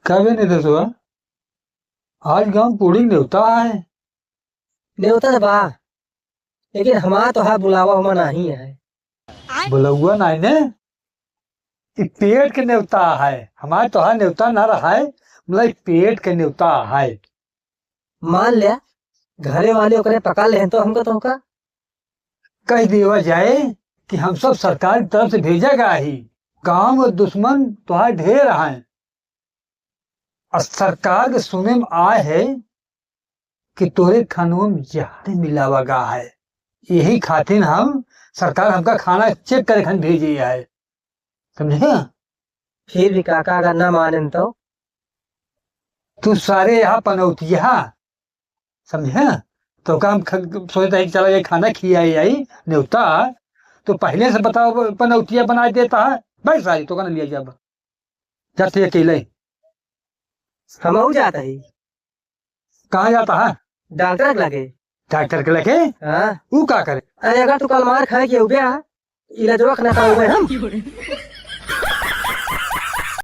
कभी नहीं दसवा आज गांव पूरी न्योता है। न्योता तो बा, लेकिन हमारा तो है बुलावा हुआ नहीं है। बुलौआ नहीं ने इ पेट के न्योता है। हमारे तो है न्योता ना रहा है, मतलब इ पेट के न्योता है। मान लिया घरे वाले ओकरे पका ले तो हमको तो का कह दिया जाए कि हम सब सरकार की तरफ से भेजा गया ही। गांव में दुश्मन तो है ढेर हैं और सरकार के सुने में आए है कि तोरे खानों में जहर मिलावा गा है। यही खातिर हम सरकार हमका खाना चेक करे खन भेजी है, समझे। फिर भी काका अगर ना माने तो तू सारे यहाँ पनौतिया, समझे। तो काम सोचता है कि चलो ये खाना खियाई आई न्योता, तो पहले से बताओ पनौतिया बना देता है। भाई सारी तो लिया जब जाते अकेले हम जाता ही कहाँ जाता है। डॉक्टर के लगे। डॉक्टर के लगे हाँ वो क्या करे। अरे अगर तू कल मार खाए के हो गया इलाज रख ना पाओगे हम।